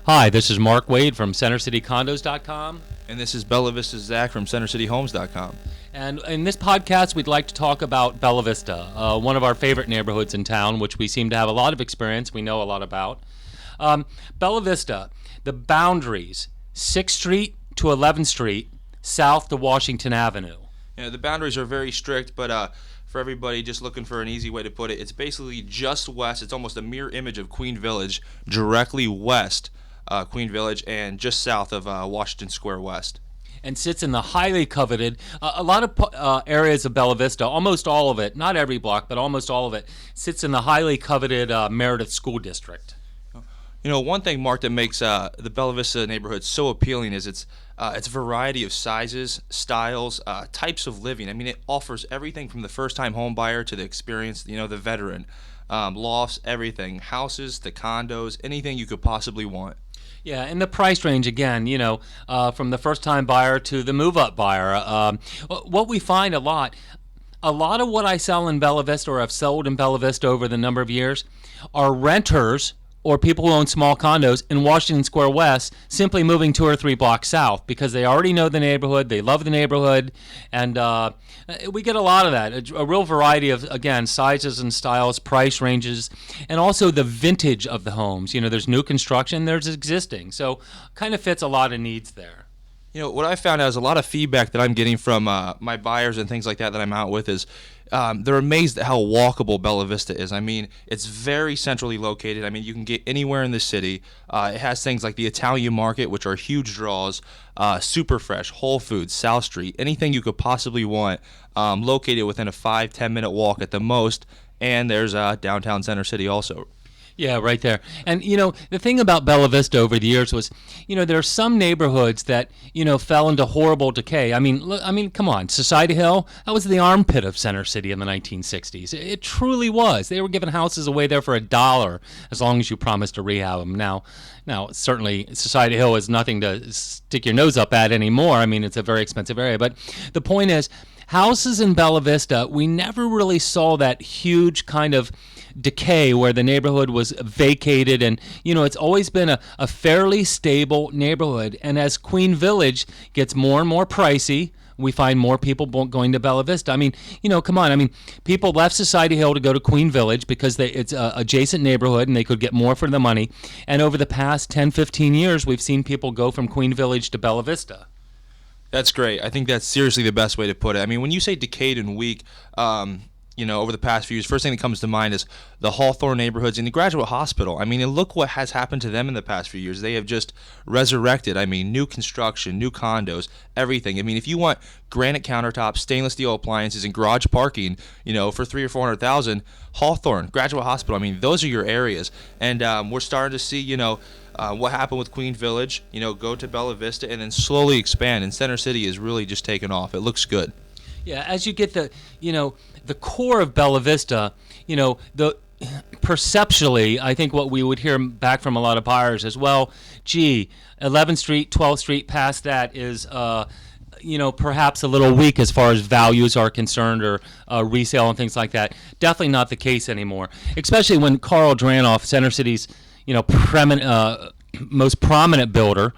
Hi, this is Mark Wade from CenterCityCondos.com. And this is Bella Vista Zach from CenterCityHomes.com. And in this podcast, we'd like to talk about Bella Vista, one of our favorite neighborhoods in town, which we seem to have a lot of experience, we know a lot about. Bella Vista, the boundaries, 6th Street to 11th Street, south to Washington Avenue. The boundaries are very strict, but for everybody just looking for an easy way to put it, it's basically just west. It's almost a mirror image of Queen Village, directly west Queen Village, and just south of Washington Square West. And sits in the highly coveted, a lot of areas of Bella Vista, almost all of it, not every block, but almost all of it, sits in the highly coveted Meredith School District. One thing, Mark, that makes the Bella Vista neighborhood so appealing is its variety of sizes, styles, types of living. I mean, it offers everything from the first-time home buyer to the experienced, the veteran. Lofts, everything, houses to condos, anything you could possibly want. Yeah, and the price range, again, from the first-time buyer to the move-up buyer. What we find a lot of what I sell in Bella Vista or have sold in Bella Vista over the number of years are renters or people who own small condos in Washington Square West simply moving 2 or 3 blocks south because they already know the neighborhood, they love the neighborhood, and we get a lot of that. A real variety of, again, sizes and styles, price ranges, and also the vintage of the homes. There's new construction, there's existing, so kind of fits a lot of needs there. What I found out is a lot of feedback that I'm getting from my buyers and things like that I'm out with is they're amazed at how walkable Bella Vista is. I mean, it's very centrally located. I mean, you can get anywhere in the city. It has things like the Italian market, which are huge draws, Super Fresh, Whole Foods, South Street, anything you could possibly want, located within a 5-10 minute walk at the most. And there's downtown Center City also. Yeah, right there. And, the thing about Bella Vista over the years was, there are some neighborhoods that, fell into horrible decay. I mean, come on, Society Hill, that was the armpit of Center City in the 1960s. It truly was. They were giving houses away there for $1 as long as you promised to rehab them. Now, certainly Society Hill is nothing to stick your nose up at anymore. I mean, it's a very expensive area. But the point is, houses in Bella Vista, we never really saw that huge kind of decay where the neighborhood was vacated, and it's always been a fairly stable neighborhood. And as Queen Village gets more and more pricey, we find more people going to Bella Vista. I mean, come on. I mean, people left Society Hill to go to Queen Village because it's an adjacent neighborhood and they could get more for the money. And over the past 10, 15 years, we've seen people go from Queen Village to Bella Vista. That's great. I think that's seriously the best way to put it. I mean, when you say decayed and weak, over the past few years, first thing that comes to mind is the Hawthorne neighborhoods and the Graduate Hospital. I mean, and look what has happened to them in the past few years. They have just resurrected. I mean, new construction, new condos, everything. I mean, if you want granite countertops, stainless steel appliances, and garage parking, for $300,000 or $400,000, Hawthorne, Graduate Hospital. I mean, those are your areas. And we're starting to see, what happened with Queen Village, go to Bella Vista and then slowly expand. And Center City is really just taken off. It looks good. Yeah, as you get the core of Bella Vista, perceptually, I think what we would hear back from a lot of buyers as well, 11th Street, 12th Street, past that is, perhaps a little weak as far as values are concerned or resale and things like that. Definitely not the case anymore, especially when Carl Dranoff, Center City's, most prominent builder,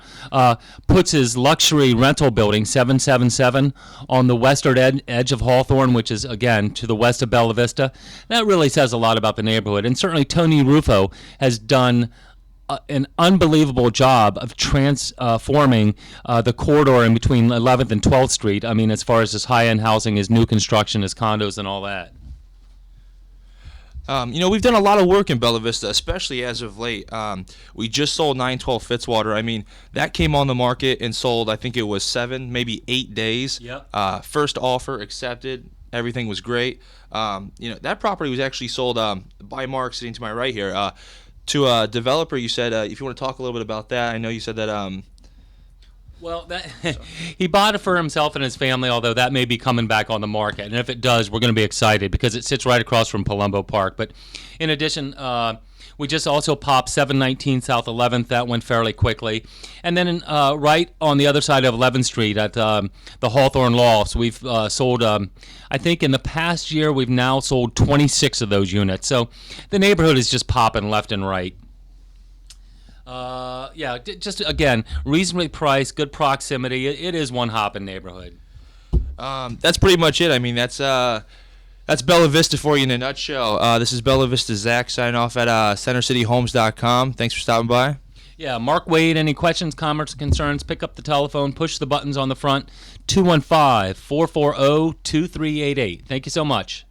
puts his luxury rental building 777 on the western edge of Hawthorne, which is, again, to the west of Bella Vista. That really says a lot about the neighborhood. And certainly Tony Rufo has done an unbelievable job of transforming the corridor in between 11th and 12th Street. I mean, as far as his high-end housing, his new construction, his condos, and all that. We've done a lot of work in Bella Vista, especially as of late. We just sold 912 Fitzwater. I mean, that came on the market and sold, I think it was 7, maybe 8 days. Yep. First offer accepted. Everything was great. That property was actually sold by Mark, sitting to my right here, to a developer. You said, if you want to talk a little bit about that, I know you said that... Well, he bought it for himself and his family, although that may be coming back on the market. And if it does, we're going to be excited because it sits right across from Palumbo Park. But in addition, we just also popped 719 South 11th. That went fairly quickly. And then right on the other side of 11th Street at the Hawthorne Lofts, we've sold, I think in the past year, we've now sold 26 of those units. So the neighborhood is just popping left and right. Just again, reasonably priced, good proximity. It is one hopping neighborhood. That's pretty much it. I mean, that's Bella Vista for you in a nutshell. This is Bella Vista Zach signing off at CenterCityHomes.com. Thanks for stopping by. Yeah, Mark Wade, any questions, comments, concerns, pick up the telephone, push the buttons on the front, 215-440-2388. Thank you so much.